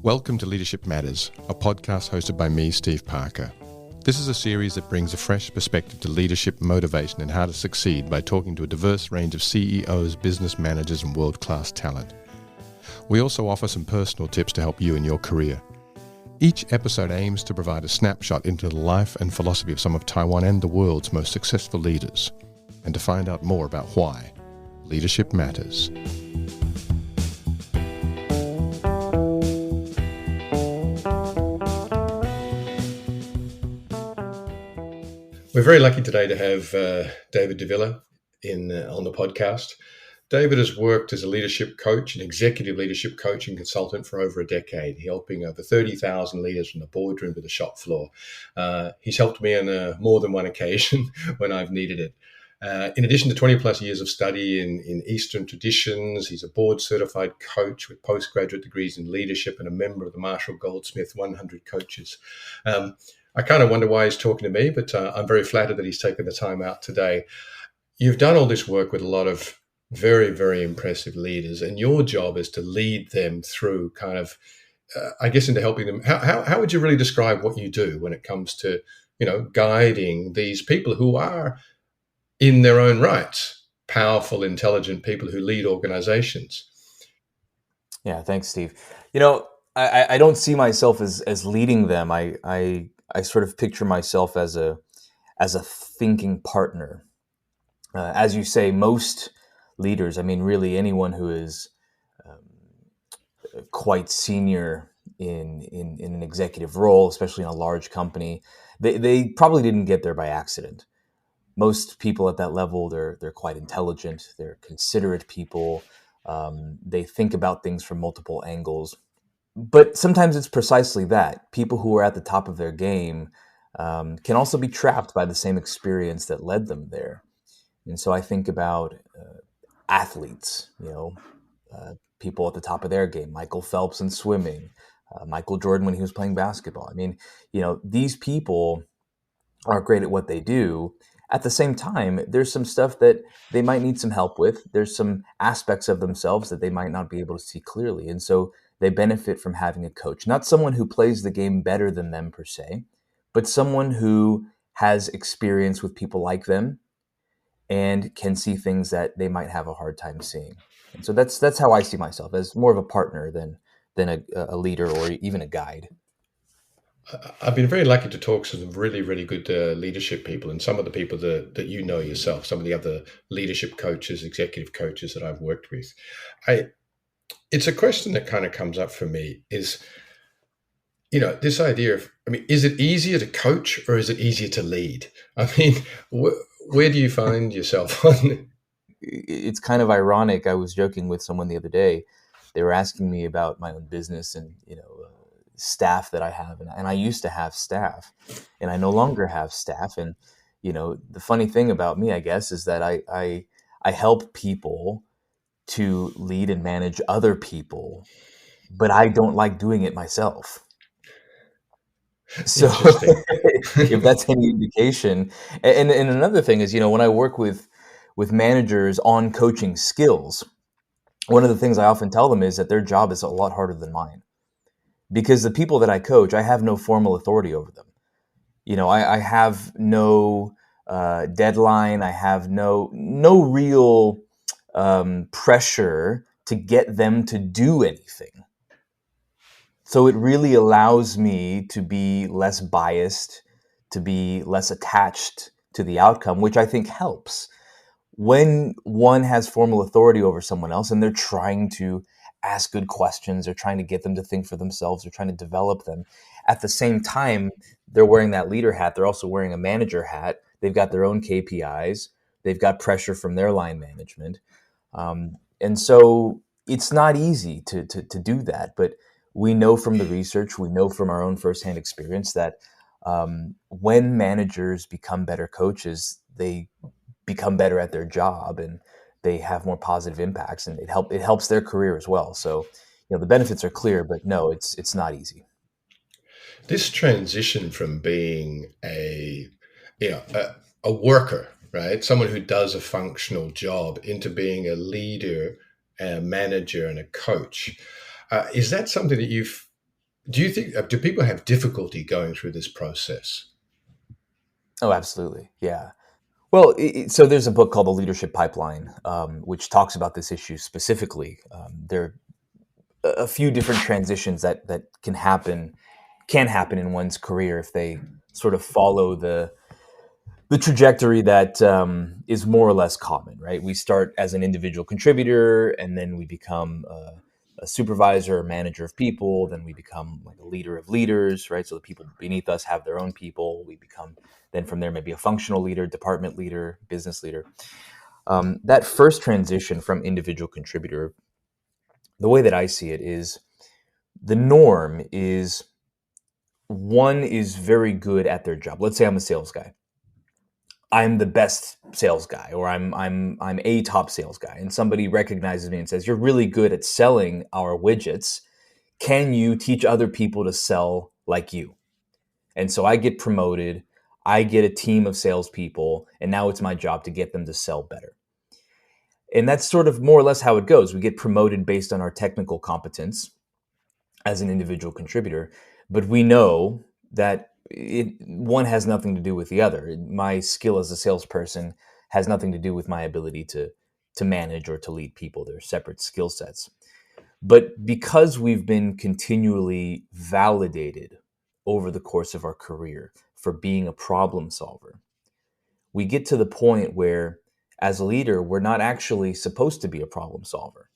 Welcome to Leadership Matters, a podcast hosted by me, Steve Parker. This is a series that brings a fresh perspective to leadership, motivation, and how to succeed by talking to a diverse range of CEOs, business managers, and world-class talent. We also offer some personal tips to help you in your career. Each episode aims to provide a snapshot into the life and philosophy of some of Taiwan and the world's most successful leaders, and to find out more about why leadership matters. We're very lucky today to have David Davila on the podcast. David has worked as a leadership coach, an executive leadership coach and consultant for over a decade, helping over 30,000 leaders from the boardroom to the shop floor. He's helped me on more than one occasion when I've needed it. In addition to 20 plus years of study in Eastern traditions, he's a board certified coach with postgraduate degrees in leadership and a member of the Marshall Goldsmith 100 coaches. I kind of wonder why he's talking to me, but I'm very flattered that he's taken the time out today. You've done all this work with a lot of very, very impressive leaders, and your job is to lead them through kind of, into helping them. How would you really describe what you do when it comes to, guiding these people who are in their own rights, powerful, intelligent people who lead organizations? Yeah, thanks, Steve. I don't see myself as leading them. I sort of picture myself as a thinking partner. As you say, most leaders, really anyone who is quite senior in an executive role, especially in a large company, they probably didn't get there by accident. Most people at that level, they're quite intelligent, they're considerate people, they think about things from multiple angles. But sometimes it's precisely that. People who are at the top of their game can also be trapped by the same experience that led them there. And so I think about athletes, people at the top of their game, Michael Phelps in swimming, Michael Jordan when he was playing basketball. These people are great at what they do. At the same time, there's some stuff that they might need some help with. There's some aspects of themselves that they might not be able to see clearly. And so they benefit from having a coach, not someone who plays the game better than them per se, but someone who has experience with people like them and can see things that they might have a hard time seeing. And so that's how I see myself, as more of a partner than a leader or even a guide. I've been very lucky to talk to some really, really good leadership people, and some of the people that you know yourself, some of the other leadership coaches, executive coaches that I've worked with. It's a question that kind of comes up for me is, this idea of, is it easier to coach or is it easier to lead? Where do you find yourself on? It's kind of ironic. I was joking with someone the other day. They were asking me about my own business and, staff that I have. And I used to have staff and I no longer have staff. And, the funny thing about me, I guess, is that I help people to lead and manage other people, but I don't like doing it myself. So if that's any indication. And another thing is, when I work with managers on coaching skills, one of the things I often tell them is that their job is a lot harder than mine, because the people that I coach, I have no formal authority over them. I have no deadline. I have no real pressure to get them to do anything. So it really allows me to be less biased, to be less attached to the outcome, which I think helps. When one has formal authority over someone else and they're trying to ask good questions, they're trying to get them to think for themselves, they're trying to develop them. At the same time, they're wearing that leader hat. They're also wearing a manager hat. They've got their own KPIs. They've got pressure from their line management. And so it's not easy to do that. But we know from the research, we know from our own firsthand experience that when managers become better coaches, they become better at their job and they have more positive impacts, and it helps their career as well. So, the benefits are clear, but no, it's not easy. This transition from being a worker, right, someone who does a functional job, into being a leader, a manager, and a coach, is that something that you've Do you think, do people have difficulty going through this process? Oh, absolutely. Yeah. Well, so there's a book called The Leadership Pipeline, which talks about this issue specifically. There are a few different transitions that can happen in one's career if they sort of follow the trajectory that is more or less common, right? We start as an individual contributor, and then we become a supervisor or manager of people. Then we become like a leader of leaders, right? So the people beneath us have their own people. We become then from there maybe a functional leader, department leader, business leader. That first transition from individual contributor, the way that I see it is the norm is one is very good at their job. Let's say I'm a sales guy. I'm the best sales guy, or I'm a top sales guy, and somebody recognizes me and says, "You're really good at selling our widgets. Can you teach other people to sell like you?" And so I get promoted. I get a team of salespeople, and now it's my job to get them to sell better. And that's sort of more or less how it goes. We get promoted based on our technical competence as an individual contributor, but we know that one has nothing to do with the other. My skill as a salesperson has nothing to do with my ability to manage or to lead people. They're separate skill sets. But because we've been continually validated over the course of our career for being a problem solver, we get to the point where, as a leader, we're not actually supposed to be a problem solver,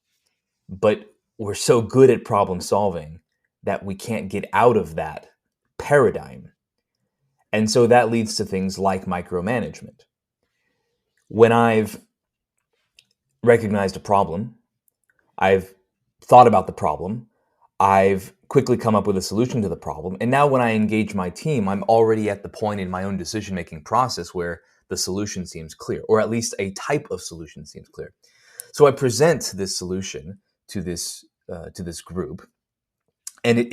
but we're so good at problem solving that we can't get out of that paradigm. And so that leads to things like micromanagement. When I've recognized a problem, I've thought about the problem, I've quickly come up with a solution to the problem. And now when I engage my team, I'm already at the point in my own decision-making process where the solution seems clear, or at least a type of solution seems clear. So I present this solution to this group, and and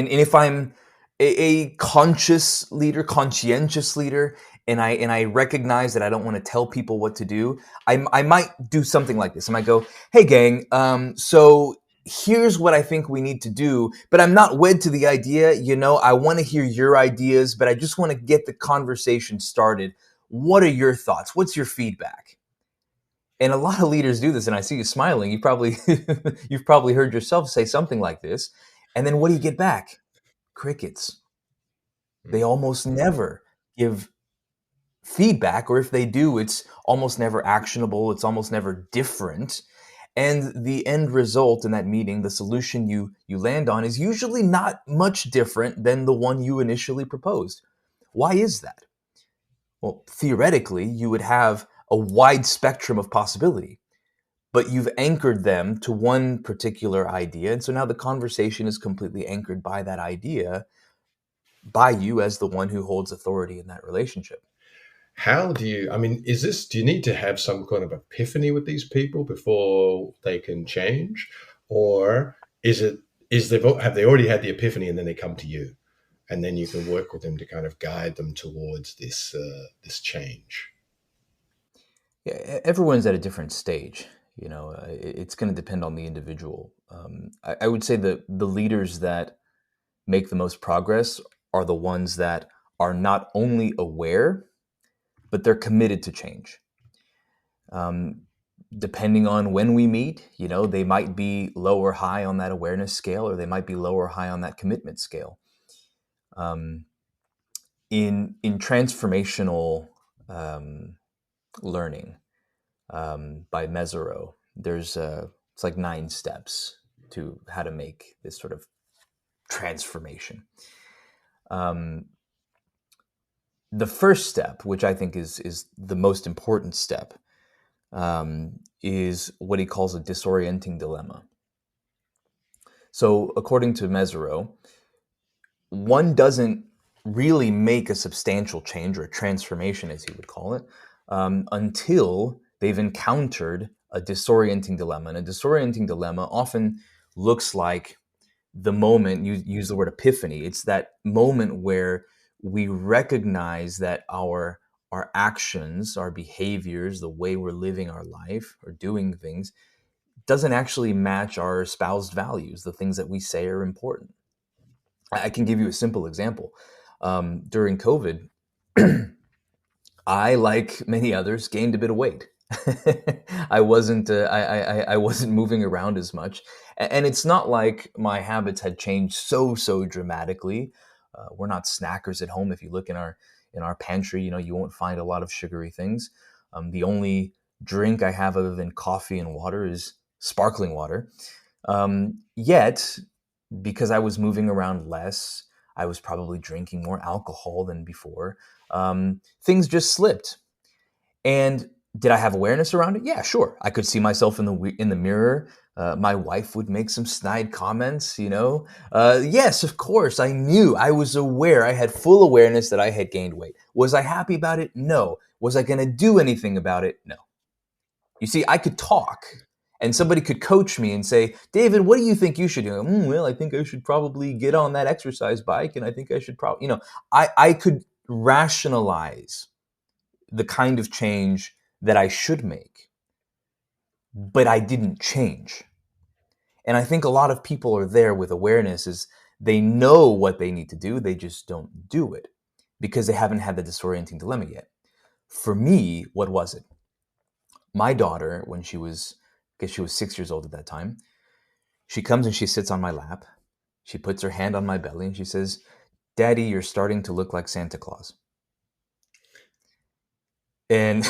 if I'm a conscious leader, conscientious leader, and I recognize that I don't want to tell people what to do, I might do something like this. I might go, "Hey, gang, so here's what I think we need to do, but I'm not wed to the idea. You know, I want to hear your ideas, but I just want to get the conversation started. What are your thoughts? What's your feedback?" And a lot of leaders do this, and I see you smiling. You probably you've probably heard yourself say something like this. And then what do you get back? Crickets. They almost never give feedback, or if they do, it's almost never actionable. It's almost never different. And the end result in that meeting, the solution you land on, is usually not much different than the one you initially proposed. Why is that? Well, theoretically, you would have a wide spectrum of possibility, but you've anchored them to one particular idea. And so now the conversation is completely anchored by that idea, by you as the one who holds authority in that relationship. How do you, I mean, is this, do you need to have some kind of epiphany with these people before they can change? Or have they already had the epiphany and then they come to you and then you can work with them to kind of guide them towards this change? Yeah, everyone's at a different stage. It's going to depend on the individual. I would say that the leaders that make the most progress are the ones that are not only aware, but they're committed to change. Um, Depending on when we meet, they might be low or high on that awareness scale, or they might be low or high on that commitment scale. Um, in transformational learning by Mesereau, it's like 9 steps to how to make this sort of transformation. Um, the first step, which I think is the most important step, is what he calls a disorienting dilemma. So, according to Mesereau, one doesn't really make a substantial change or a transformation, as he would call it, until they've encountered a disorienting dilemma. And a disorienting dilemma often looks like the moment, you use the word epiphany. It's that moment where we recognize that our actions, our behaviors, the way we're living our life or doing things doesn't actually match our espoused values, the things that we say are important. I can give you a simple example. During COVID, I, like many others, gained a bit of weight. I wasn't moving around as much, and it's not like my habits had changed so dramatically. We're not snackers at home. If you look in our pantry, you won't find a lot of sugary things. The only drink I have other than coffee and water is sparkling water. Yet, because I was moving around less, I was probably drinking more alcohol than before. Things just slipped. And did I have awareness around it? Yeah, sure. I could see myself in the mirror. My wife would make some snide comments, Yes, of course. I knew. I was aware. I had full awareness that I had gained weight. Was I happy about it? No. Was I going to do anything about it? No. You see, I could talk, and somebody could coach me and say, David, what do you think you should do? Well, I think I should probably get on that exercise bike, and I think I should probably, I could rationalize the kind of change that I should make, but I didn't change. And I think a lot of people are there with awareness is they know what they need to do, they just don't do it because they haven't had the disorienting dilemma yet. For me, what was it? My daughter, when she was 6 years old at that time, she comes and she sits on my lap. She puts her hand on my belly and she says, Daddy, you're starting to look like Santa Claus. And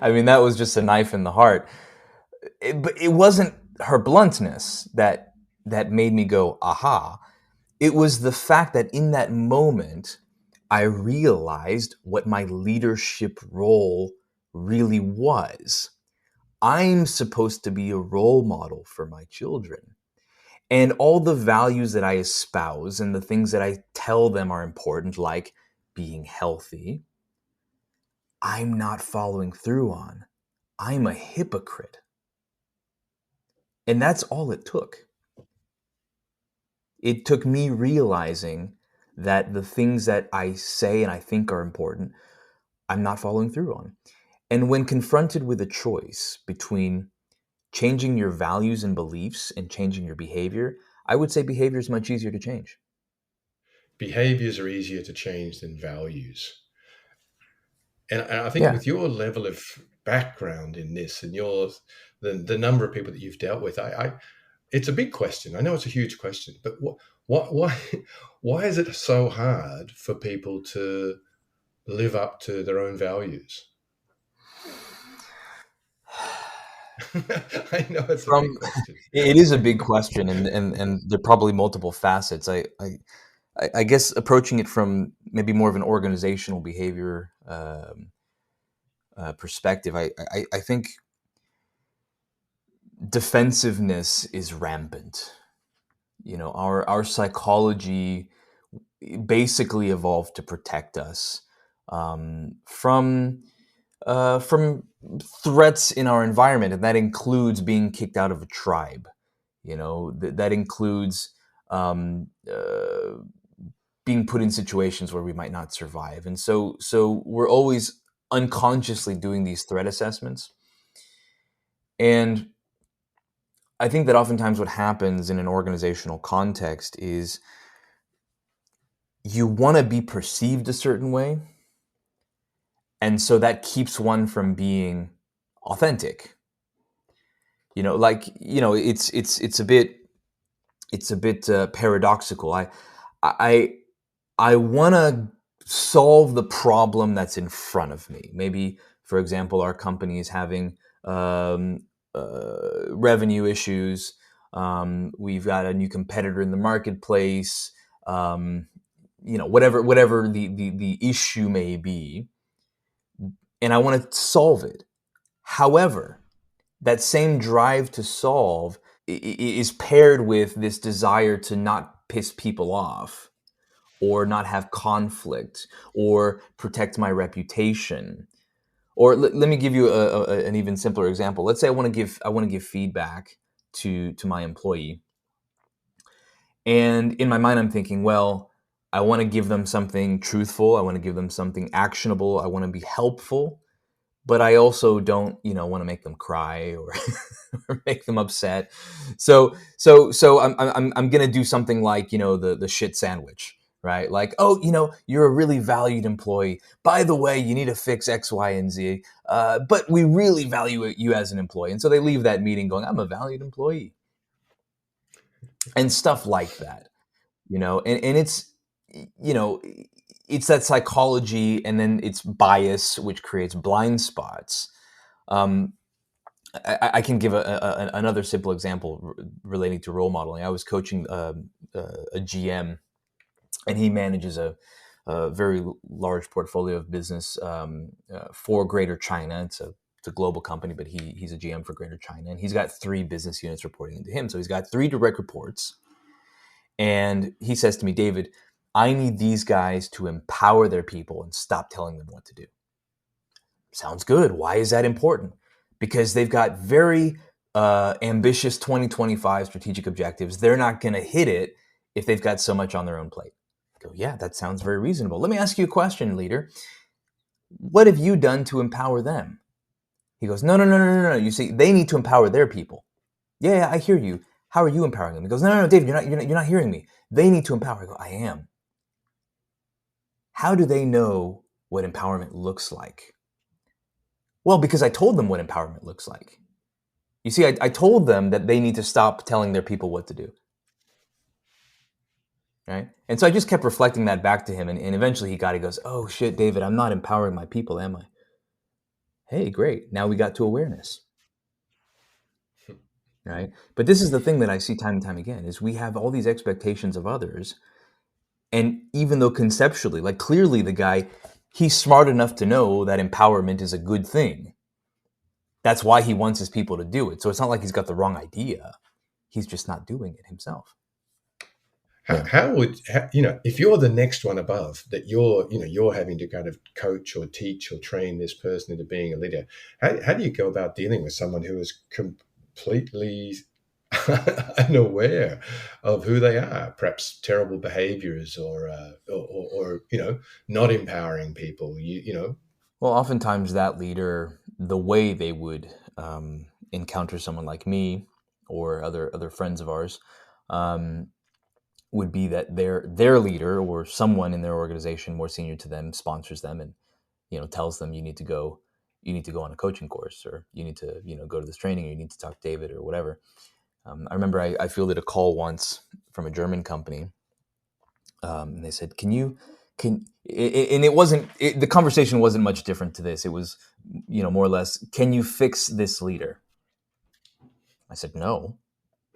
I mean, that was just a knife in the heart. But it wasn't her bluntness that made me go, aha. It was the fact that in that moment, I realized what my leadership role really was. I'm supposed to be a role model for my children. And all the values that I espouse and the things that I tell them are important, like being healthy, I'm not following through on. I'm a hypocrite. And that's all it took. It took me realizing that the things that I say and I think are important, I'm not following through on. And when confronted with a choice between changing your values and beliefs and changing your behavior, I would say behavior is much easier to change. Behaviors are easier to change than values. And I think Yeah. with your level of background in this and the number of people that you've dealt with, it's a big question. I know it's a huge question, but why why is it so hard for people to live up to their own values? I know it's a From big question. it is a big question, and there are probably multiple facets. I guess approaching it from maybe more of an organizational behavior perspective, I think defensiveness is rampant. Our psychology basically evolved to protect us from threats in our environment, and that includes being kicked out of a tribe. That includes being put in situations where we might not survive, and so we're always unconsciously doing these threat assessments. And I think that oftentimes what happens in an organizational context is you want to be perceived a certain way, and so that keeps one from being authentic. It's a bit paradoxical. I I want to solve the problem that's in front of me. Maybe, for example, our company is having revenue issues. We've got a new competitor in the marketplace. Whatever the issue may be, and I want to solve it. However, that same drive to solve is paired with this desire to not piss people off or not have conflict or protect my reputation. Or let me give you an even simpler example. Let's say I want to give feedback to my employee, and in my mind I'm thinking, well, I want to give them something truthful, I want to give them something actionable, I want to be helpful, but I also don't, want to make them cry or, or make them upset. So I'm gonna do something like, the shit sandwich, right? Like, oh, you're a really valued employee. By the way, you need to fix X, Y, and Z. But we really value you as an employee, and so they leave that meeting going, I'm a valued employee, and stuff like that, and it's, you know it's that psychology, and then it's bias, which creates blind spots. um, I can give another simple example relating to role modeling. I was coaching a GM, and he manages a very large portfolio of business for Greater China. It's a global company, but he's a GM for Greater China, and he's got 3 business units reporting into him. So he's got 3 direct reports. And he says to me, David, I need these guys to empower their people and stop telling them what to do. Sounds good. Why is that important? Because they've got very ambitious 2025 strategic objectives. They're not going to hit it if they've got so much on their own plate. I go, yeah, that sounds very reasonable. Let me ask you a question, leader. What have you done to empower them? He goes, no. You see, they need to empower their people. Yeah, I hear you. How are you empowering them? He goes, no, David, you're not hearing me. They need to empower. I go, I am. How do they know what empowerment looks like? Well, because I told them what empowerment looks like. You see, I told them that they need to stop telling their people what to do. Right? And so I just kept reflecting that back to him. And eventually he goes, oh shit, David, I'm not empowering my people, am I? Hey, great. Now we got to awareness. Right? But this is the thing that I see time and time again, is we have all these expectations of others. And even though conceptually, like clearly the guy, he's smart enough to know that empowerment is a good thing. That's why he wants his people to do it. So it's not like he's got the wrong idea. He's just not doing it himself. How would if you're the next one above that you're having to kind of coach or teach or train this person into being a leader? How do you go about dealing with someone who is completely unaware of who they are? Perhaps terrible behaviors or not empowering people. Well, oftentimes that leader, the way they would encounter someone like me or other friends of ours, would be that their leader or someone in their organization more senior to them sponsors them and tells them you need to go on a coaching course, or you need to go to this training, or you need to talk to David or whatever. I remember I fielded a call once from a German company, and they said, and it wasn't the conversation wasn't much different to this. It was more or less, can you fix this leader? I said, no.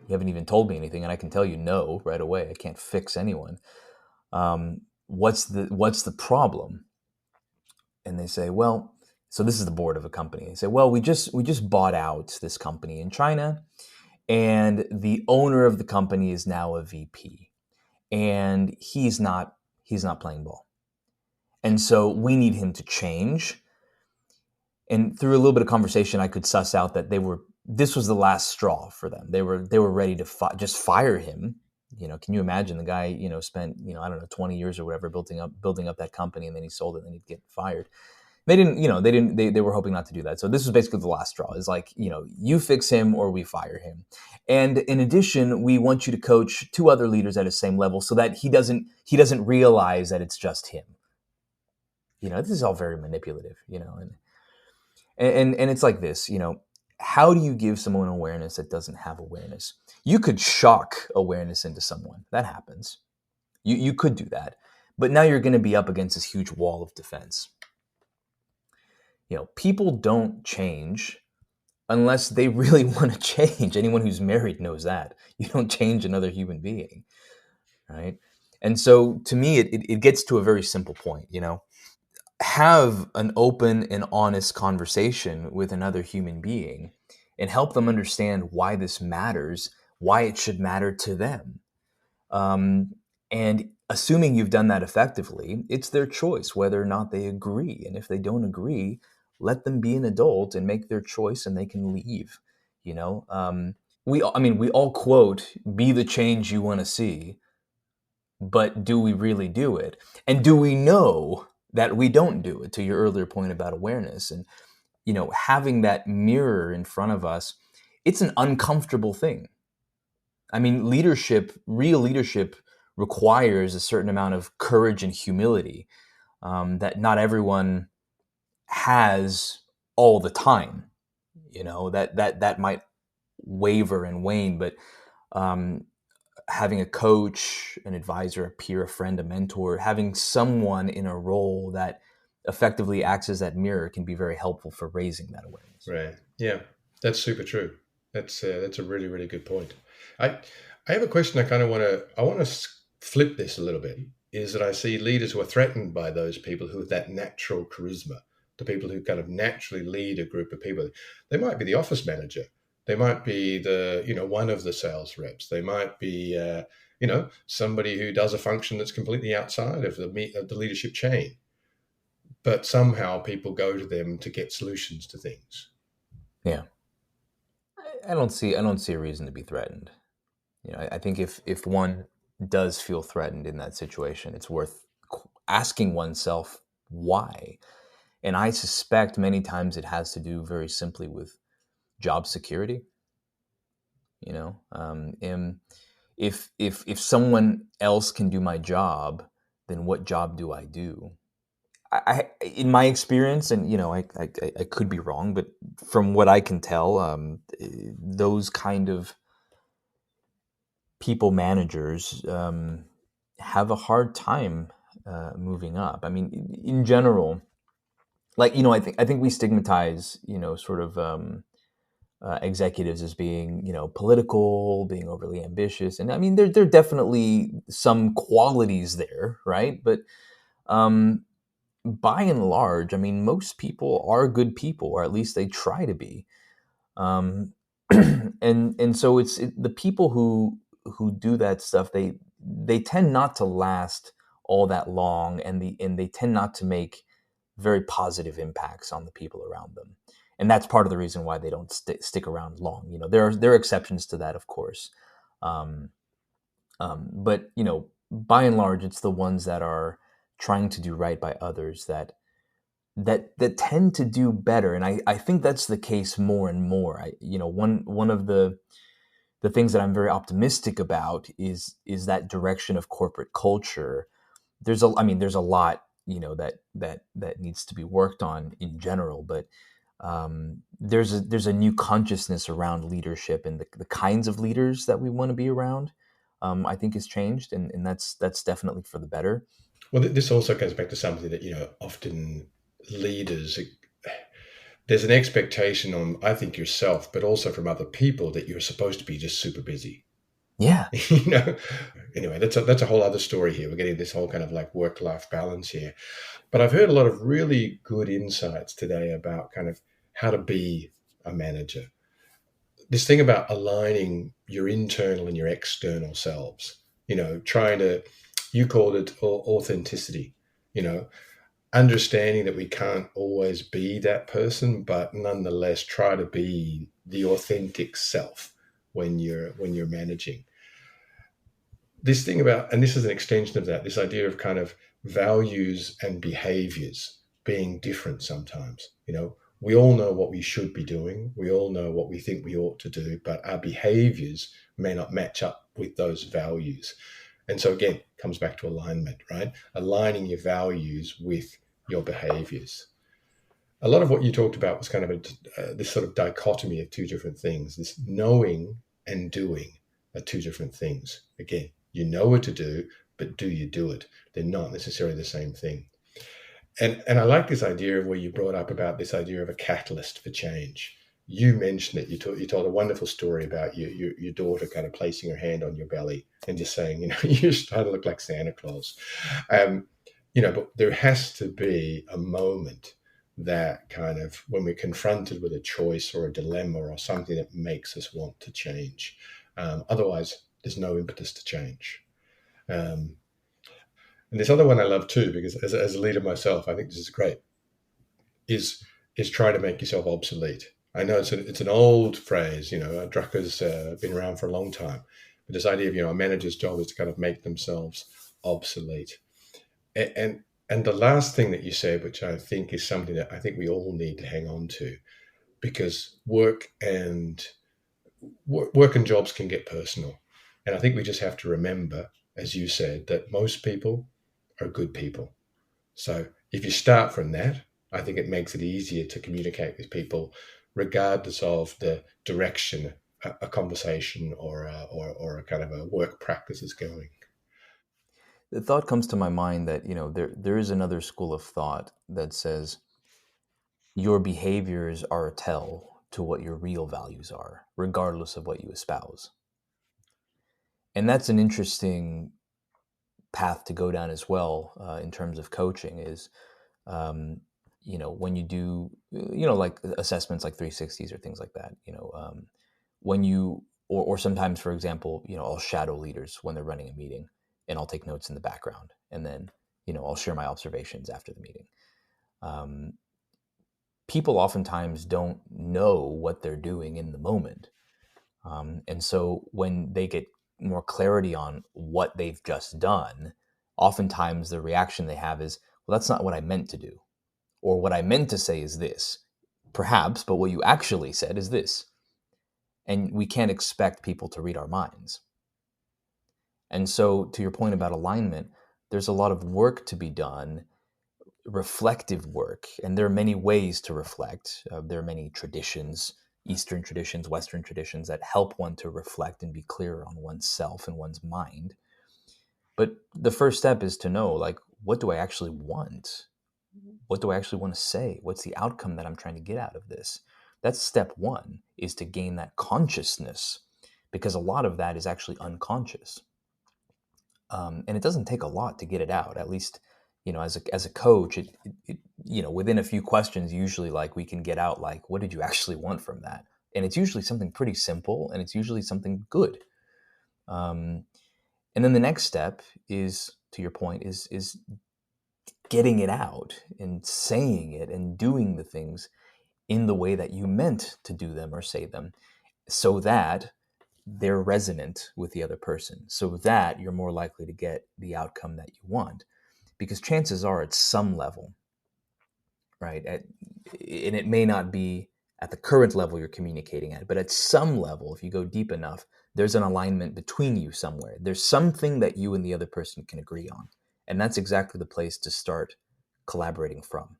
You haven't even told me anything, and I can tell you no right away. I can't fix anyone. What's the problem? And they say, well, so this is the board of a company. They say, well, we just bought out this company in China, and the owner of the company is now a VP, and he's not playing ball, and so we need him to change. And through a little bit of conversation, I could suss out that this was the last straw for them. They were ready to just fire him. Can you imagine the guy, spent, I don't know, 20 years or whatever building up that company, and then he sold it and then he'd get fired. They didn't, they were hoping not to do that. So this was basically the last straw. It's like, you fix him or we fire him. And in addition, we want you to coach 2 other leaders at his same level so that he doesn't realize that it's just him. This is all very manipulative, and it's like this, how do you give someone awareness that doesn't have awareness? You could shock awareness into someone. That happens. You could do that. But now you're going to be up against this huge wall of defense. People don't change unless they really want to change. Anyone who's married knows that. You don't change another human being, right? And so to me, it gets to a very simple point, have an open and honest conversation with another human being and help them understand why this matters, why it should matter to them. And assuming you've done that effectively, it's their choice whether or not they agree. And if they don't agree, let them be an adult and make their choice, and they can leave. We all quote, "Be the change you want to see," but do we really do it? And do we know that we don't do it? To your earlier point about awareness, and having that mirror in front of us, it's an uncomfortable thing. I mean, real leadership requires a certain amount of courage and humility that not everyone has all the time. That might waver and wane, but um, having a coach, an advisor, a peer, a friend, a mentor, having someone in a role that effectively acts as that mirror can be very helpful for raising that awareness. Right. Yeah, that's super true. That's a really really good point. I I have a question. I want to flip this a little bit. Is that I see leaders who are threatened by those people who have that natural charisma, the people who kind of naturally lead a group of people. They might be the office manager. They might be the one of the sales reps. They might be somebody who does a function that's completely outside of the leadership chain. But somehow people go to them to get solutions to things. Yeah, I don't see a reason to be threatened. I think if one does feel threatened in that situation, it's worth asking oneself why. And I suspect many times it has to do very simply with job security. And if someone else can do my job, then what job do I do? In my experience, and I could be wrong, but from what I can tell, those kind of people managers have a hard time moving up. I mean, in general, like I think we stigmatize sort of executives as being political, being overly ambitious, and I mean there are definitely some qualities there, right? But um, by and large, I mean most people are good people, or at least they try to be. Um, and so the people who do that stuff, they tend not to last all that long, and they tend not to make very positive impacts on the people around them. And that's part of the reason why they don't stick around long. There are exceptions to that, of course. Um, but by and large, it's the ones that are trying to do right by others that tend to do better. And I think that's the case more and more. One of the things that I'm very optimistic about is that direction of corporate culture. There's a lot that needs to be worked on in general, but there's a new consciousness around leadership, and the kinds of leaders that we want to be around. I think has changed, and that's definitely for the better. Well, this also goes back to something that often leaders, there's an expectation on, I think, yourself, but also from other people that you're supposed to be just super busy. Yeah. you know. Anyway, that's a whole other story here. We're getting this whole kind of like work-life balance here. But I've heard a lot of really good insights today about kind of how to be a manager. This thing about aligning your internal and your external selves, trying to, you called it authenticity, you know, understanding that we can't always be that person, but nonetheless try to be the authentic self when you're managing. This thing about, and this is an extension of that, this idea of kind of values and behaviors being different sometimes. We all know what we should be doing. We all know what we think we ought to do, but our behaviors may not match up with those values. And so again, it comes back to alignment, right? Aligning your values with your behaviors. A lot of what you talked about was kind of this sort of dichotomy of two different things. This knowing and doing are two different things. Again, you know what to do, but do you do it? They're not necessarily the same thing. And I like this idea of where you brought up about this idea of a catalyst for change. You mentioned it. You told a wonderful story about your daughter kind of placing her hand on your belly and just saying, you're starting to look like Santa Claus. Um, but there has to be a moment that kind of when we're confronted with a choice or a dilemma or something that makes us want to change. Otherwise, there's no impetus to change. Um, and this other one I love too, because as a leader myself, I think this is great, is try to make yourself obsolete. I know it's an old phrase, Drucker's been around for a long time, but this idea of, a manager's job is to kind of make themselves obsolete. And And the last thing that you said, which I think is something that I think we all need to hang on to, because work and jobs can get personal. And I think we just have to remember, as you said, that most people are good people. So if you start from that, I think it makes it easier to communicate with people, regardless of the direction a conversation or a kind of a work practice is going. The thought comes to my mind that, there is another school of thought that says your behaviors are a tell to what your real values are, regardless of what you espouse. And that's an interesting path to go down as well, in terms of coaching is, when you do, like assessments like 360s or things like that, when you, or sometimes, for example, I'll shadow leaders when they're running a meeting and I'll take notes in the background and then, I'll share my observations after the meeting. People oftentimes don't know what they're doing in the moment. And so when they get more clarity on what they've just done, oftentimes the reaction they have is, well, that's not what I meant to do. Or what I meant to say is this. Perhaps, but what you actually said is this. And we can't expect people to read our minds. And so, to your point about alignment, there's a lot of work to be done, reflective work. And there are many ways to reflect. There are many traditions, Eastern traditions, Western traditions, that help one to reflect and be clear on oneself and one's mind. But the first step is to know, like, what do I actually want? What do I actually want to say? What's the outcome that I'm trying to get out of this? That's step one, is to gain that consciousness, because a lot of that is actually unconscious. And it doesn't take a lot to get it out. At least, as a coach, it within a few questions, usually, like, we can get out, like, what did you actually want from that? And it's usually something pretty simple, and it's usually something good. And then the next step is, to your point, is getting it out and saying it and doing the things in the way that you meant to do them or say them, so that they're resonant with the other person, so that you're more likely to get the outcome that you want. Because chances are, at some level, right, and it may not be at the current level you're communicating at, but at some level, if you go deep enough, there's an alignment between you somewhere. There's something that you and the other person can agree on. And that's exactly the place to start collaborating from.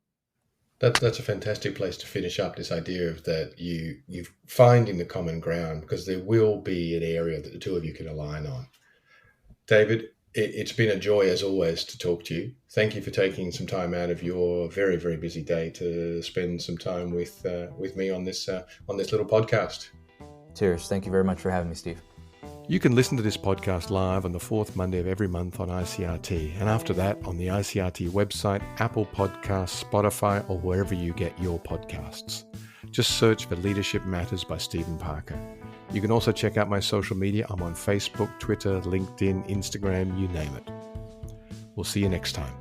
That's a fantastic place to finish up this idea of that you finding the common ground, because there will be an area that the two of you can align on. David, it's been a joy as always to talk to you. Thank you for taking some time out of your very, very busy day to spend some time with me on this little podcast. Cheers. Thank you very much for having me, Steve. You can listen to this podcast live on the fourth Monday of every month on ICRT, and after that on the ICRT website, Apple Podcasts, Spotify, or wherever you get your podcasts. Just search for Leadership Matters by Stephen Parker. You can also check out my social media. I'm on Facebook, Twitter, LinkedIn, Instagram, you name it. We'll see you next time.